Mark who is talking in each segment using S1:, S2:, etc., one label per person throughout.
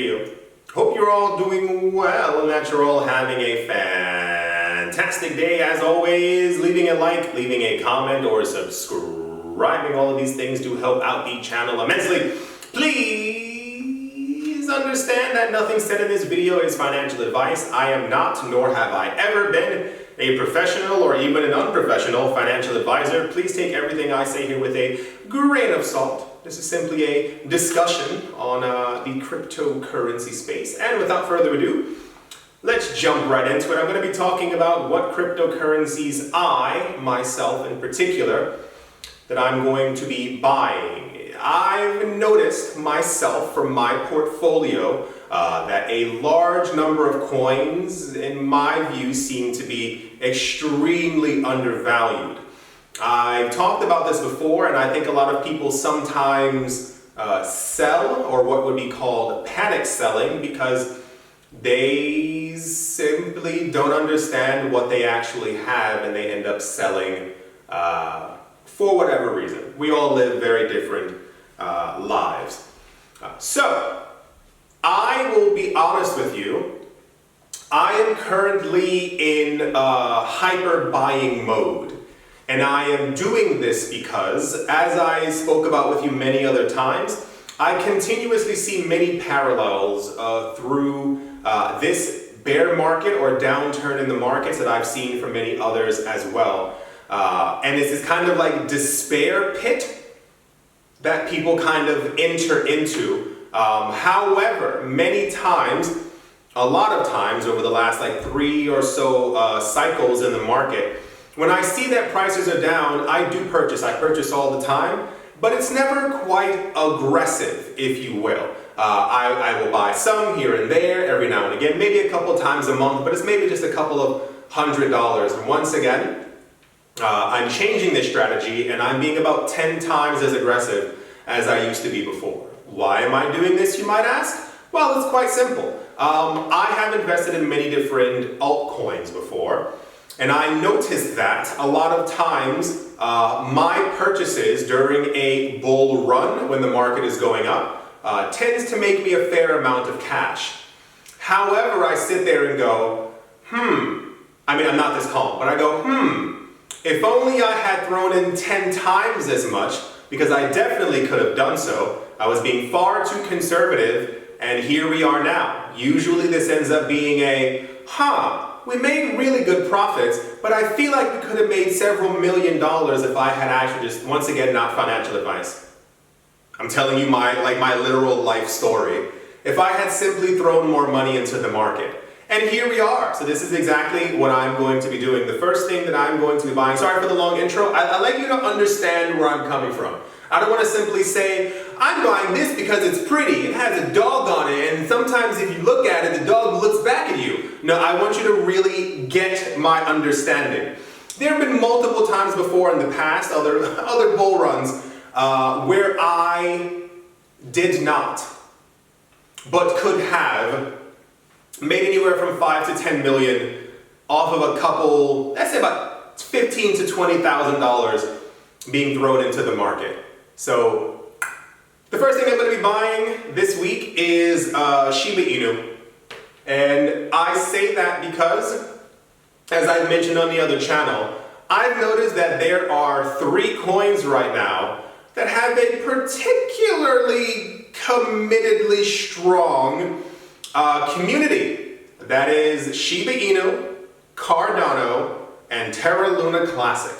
S1: video. Hope you're all doing well and that you're all having a fantastic day. As always, leaving a like, leaving a comment, or subscribing. All of these things do help out the channel immensely. Please understand that nothing said in this video is financial advice. I am not, nor have I ever been, a professional or even an unprofessional financial advisor. Please take everything I say here with a grain of salt. This is simply a discussion on the cryptocurrency space. And without further ado, let's jump right into it. I'm going to be talking about what cryptocurrencies I, myself in particular, that I'm going to be buying. I've noticed myself from my portfolio that a large number of coins, in my view, seem to be extremely undervalued. I've talked about this before, and I think a lot of people sometimes sell, or what would be called panic selling, because they simply don't understand what they actually have and they end up selling for whatever reason. We all live very different lives. So, I will be honest with you, I am currently in hyper buying mode. And I am doing this because, as I spoke about with you many other times, I continuously see many parallels through this bear market or downturn in the markets that I've seen from many others as well. And it's this kind of like despair pit that people kind of enter into. However, many times, a lot of times over the last like 3 or so cycles in the market, when I see that prices are down, I do purchase. I purchase all the time, but it's never quite aggressive, if you will. I will buy some here and there, every now and again, maybe a couple times a month, but it's maybe just a couple of $100s. And once again, I'm changing this strategy and I'm being about 10 times as aggressive as I used to be before. Why am I doing this, you might ask? Well, it's quite simple. I have invested in many different altcoins before, and I noticed that a lot of times my purchases during a bull run when the market is going up tends to make me a fair amount of cash. However, I sit there and go, I mean, I'm not this calm, but I go, if only I had thrown in 10 times as much, because I definitely could have done so. I was being far too conservative, and here we are now. Usually this ends up being a, we made really good profits, but I feel like we could have made several $1 million if I had actually just, once again, not financial advice. I'm telling you my literal life story. If I had simply thrown more money into the market. And here we are. So this is exactly what I'm going to be doing. The first thing that I'm going to be buying, sorry for the long intro, I'd like you to understand where I'm coming from. I don't want to simply say, I'm buying this because it's pretty, it has a dog on it, and sometimes if you look at it, the dog looks back at you. No, I want you to really get my understanding. There have been multiple times before in the past, other bull runs, where I did not, but could have made anywhere from 5 to 10 million off of a couple, let's say about $15,000 to $20,000 being thrown into the market. So the first thing I'm going to be buying this week is Shiba Inu. And I say that because, as I mentioned on the other channel, I've noticed that there are 3 coins right now that have a particularly committedly strong community. That is Shiba Inu, Cardano, and Terra Luna Classic.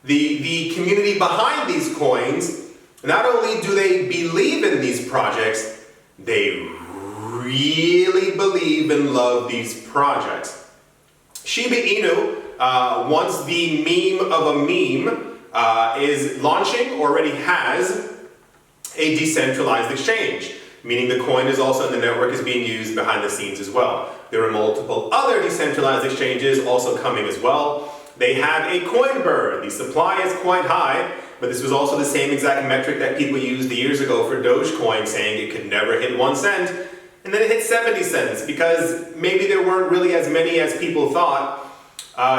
S1: The community behind these coins, not only do they believe in these projects, they really believe and love these projects. Shiba Inu, once the meme of a meme, is launching, already has a decentralized exchange, meaning the coin is also in the network, is being used behind the scenes as well. There are multiple other decentralized exchanges also coming as well. They have a coin burn. The supply is quite high, but this was also the same exact metric that people used years ago for Dogecoin, saying it could never hit 1 cent, and then it hit 70 cents, because maybe there weren't really as many as people thought.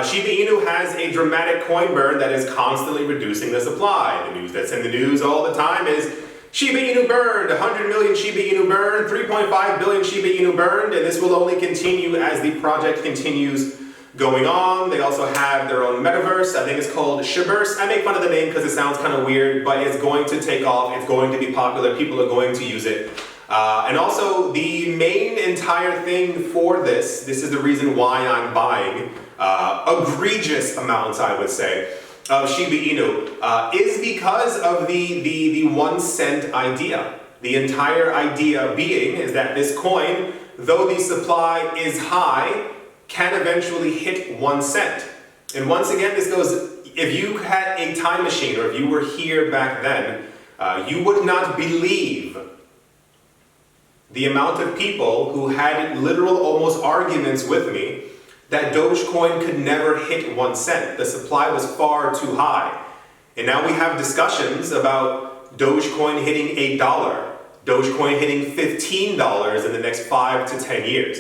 S1: Shiba Inu has a dramatic coin burn that is constantly reducing the supply. The news that's in the news all the time is Shiba Inu burned, 100 million Shiba Inu burned, 3.5 billion Shiba Inu burned, and this will only continue as the project continues going on. They also have their own metaverse. I think it's called Shiberse. I make fun of the name because it sounds kind of weird, but it's going to take off. It's going to be popular. People are going to use it. And also, the main entire thing for this is the reason why I'm buying egregious amounts, I would say, of Shiba Inu, is because of the 1 cent idea. The entire idea being is that this coin, though the supply is high, can eventually hit 1 cent. And once again, this goes, if you had a time machine, or if you were here back then, you would not believe the amount of people who had literal almost arguments with me that Dogecoin could never hit 1 cent. The supply was far too high. And now we have discussions about Dogecoin hitting $1, Dogecoin hitting $15 in the next 5 to 10 years.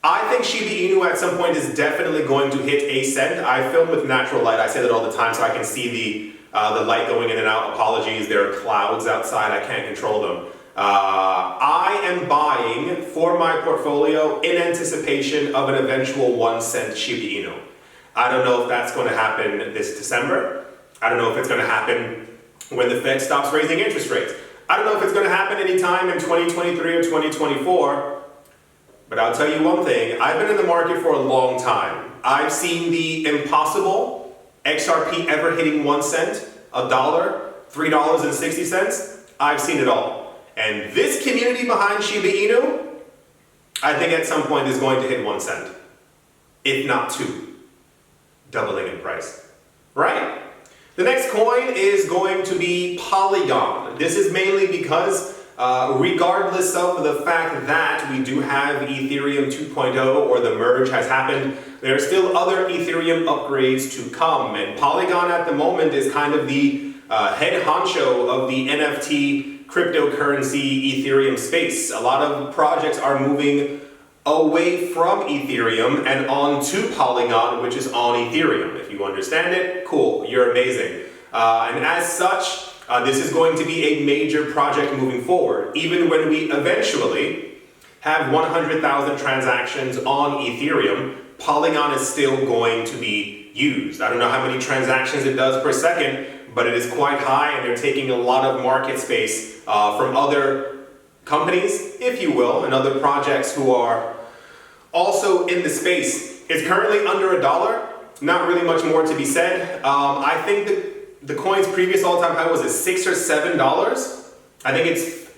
S1: I think Shiba Inu at some point is definitely going to hit a cent. I film with natural light. I say that all the time so I can see the light going in and out. Apologies, there are clouds outside. I can't control them. I am buying for my portfolio in anticipation of an eventual 1 cent Shiba Inu. I don't know if that's going to happen this December. I don't know if it's going to happen when the Fed stops raising interest rates. I don't know if it's going to happen anytime in 2023 or 2024. But I'll tell you one thing, I've been in the market for a long time. I've seen the impossible, XRP ever hitting 1 cent, $1, $3.60. I've seen it all. And this community behind Shiba Inu, I think at some point is going to hit 1 cent, if not 2, doubling in price, right? The next coin is going to be Polygon. This is mainly because regardless of the fact that we do have Ethereum 2.0 or the merge has happened, there are still other Ethereum upgrades to come. And Polygon at the moment is kind of the head honcho of the NFT cryptocurrency Ethereum space. A lot of projects are moving away from Ethereum and onto Polygon, which is on Ethereum. If you understand it, cool, you're amazing. And as such, this is going to be a major project moving forward. Even when we eventually have 100,000 transactions on Ethereum, Polygon is still going to be used. I don't know how many transactions it does per second, but it is quite high, and they're taking a lot of market space from other companies, if you will, and other projects who are also in the space. It's currently under $1, not really much more to be said. I think that the coin's previous all-time high was at $6 or $7. I think it's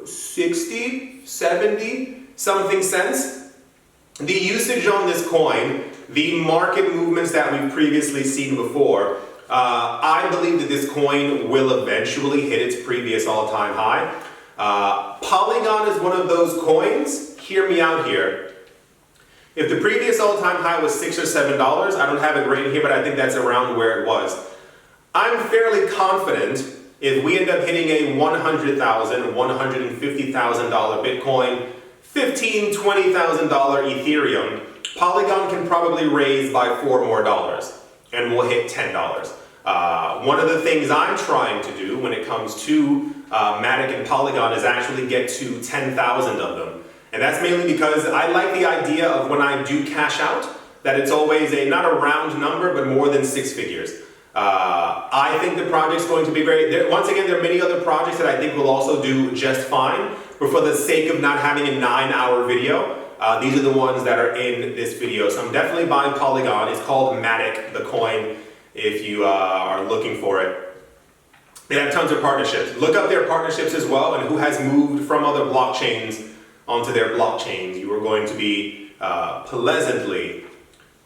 S1: 60, 70 something cents. The usage on this coin, the market movements that we've previously seen before, I believe that this coin will eventually hit its previous all-time high. Polygon is one of those coins, hear me out here. If the previous all-time high was $6 or $7, I don't have it right here, but I think that's around where it was. I'm fairly confident if we end up hitting a $100,000, $150,000 Bitcoin, $15,000, $20,000 Ethereum, Polygon can probably raise by $4 more and we'll hit $10. One of the things I'm trying to do when it comes to Matic and Polygon is actually get to 10,000 of them. And that's mainly because I like the idea of when I do cash out, that it's always not a round number, but more than 6 figures. I think the project's going to be once again, there are many other projects that I think will also do just fine, but for the sake of not having a 9-hour video, these are the ones that are in this video. So I'm definitely buying Polygon. It's called Matic, the coin, if you are looking for it. They have tons of partnerships. Look up their partnerships as well and who has moved from other blockchains onto their blockchains. You are going to be pleasantly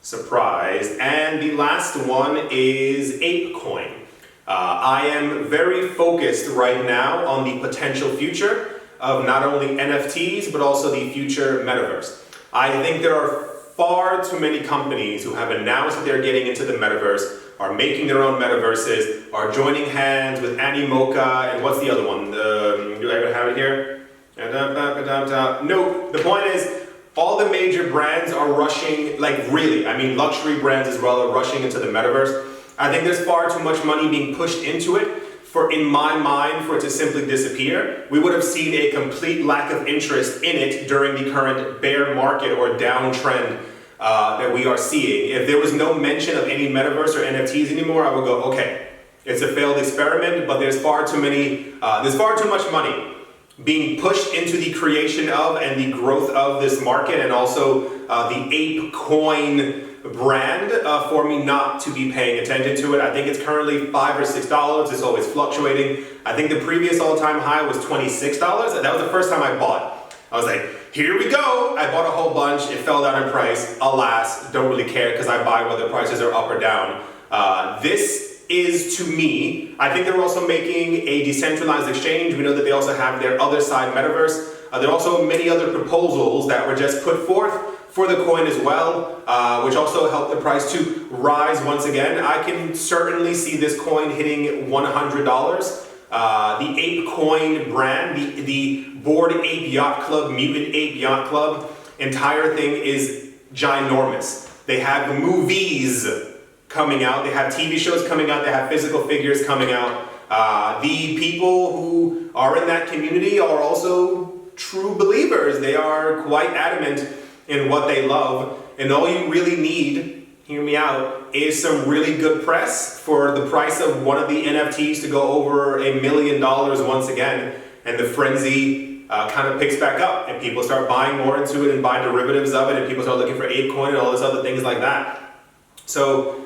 S1: surprised. And the last one is ApeCoin. I am very focused right now on the potential future of not only NFTs, but also the future metaverse. I think there are far too many companies who have announced that they're getting into the metaverse, are making their own metaverses, are joining hands with Animoca, and what's the other one? Do I even have it here? No, the point is, all the major brands are rushing, like really, I mean luxury brands as well are rushing into the metaverse. I think there's far too much money being pushed into it for, in my mind, for it to simply disappear. We would have seen a complete lack of interest in it during the current bear market or downtrend that we are seeing. If there was no mention of any metaverse or NFTs anymore, I would go, okay, it's a failed experiment, but there's far too much money being pushed into the creation of and the growth of this market, and also the ape coin brand for me not to be paying attention to it. I think it's currently $5 or $6. It's always fluctuating. I think the previous all-time high was $26. That was the first time I bought. I was like, here we go. I bought a whole bunch. It fell down in price. Alas, don't really care because I buy whether prices are up or down. This is, to me, I think they're also making a decentralized exchange. We know that they also have their other side metaverse. There are also many other proposals that were just put forth for the coin as well, which also helped the price to rise once again. I can certainly see this coin hitting $100. The Ape Coin brand, the Bored Ape Yacht Club, Mutant Ape Yacht Club, entire thing is ginormous. They have movies coming out, they have TV shows coming out, they have physical figures coming out. The people who are in that community are also true believers. They are quite adamant in what they love, and all you really need, hear me out, is some really good press for the price of one of the NFTs to go over $1 million once again, and the frenzy kind of picks back up, and people start buying more into it and buy derivatives of it, and people start looking for ApeCoin and all this other things like that. So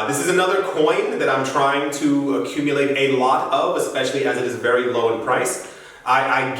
S1: this is another coin that I'm trying to accumulate a lot of, especially as it is very low in price. I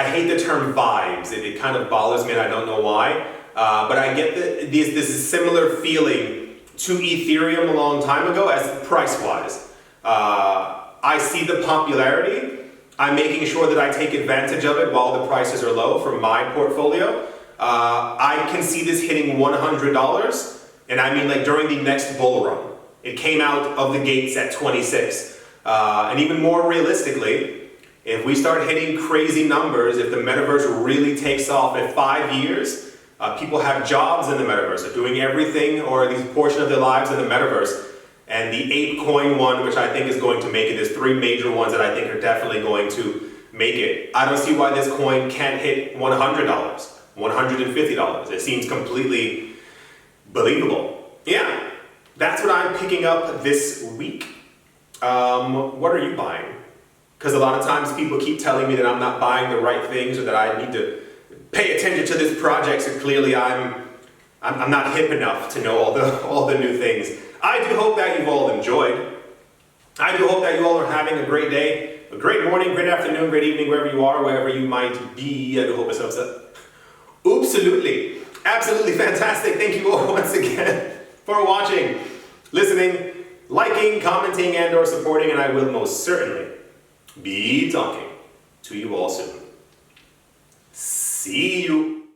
S1: hate the term vibes. It kind of bothers me and I don't know why. But I get this similar feeling to Ethereum a long time ago as price-wise. I see the popularity. I'm making sure that I take advantage of it while the prices are low for my portfolio. I can see this hitting $100, and I mean like during the next bull run. It came out of the gates at 26. And even more realistically, if we start hitting crazy numbers, if the metaverse really takes off in 5 years, people have jobs in the metaverse, they're doing everything or at least a portion of their lives in the metaverse. And the Ape Coin one, which I think is going to make it, there's 3 major ones that I think are definitely going to make it. I don't see why this coin can't hit $100, $150. It seems completely believable. Yeah, that's what I'm picking up this week. What are you buying? Because a lot of times people keep telling me that I'm not buying the right things or that I need to pay attention to this project, so clearly I'm not hip enough to know all the new things. I do hope that you've all enjoyed. I do hope that you all are having a great day, a great morning, great afternoon, great evening, wherever you are, wherever you might be. I do hope it's absolutely fantastic. Thank you all once again for watching, listening, liking, commenting, and or supporting, and I will most certainly be talking to you all soon. See you.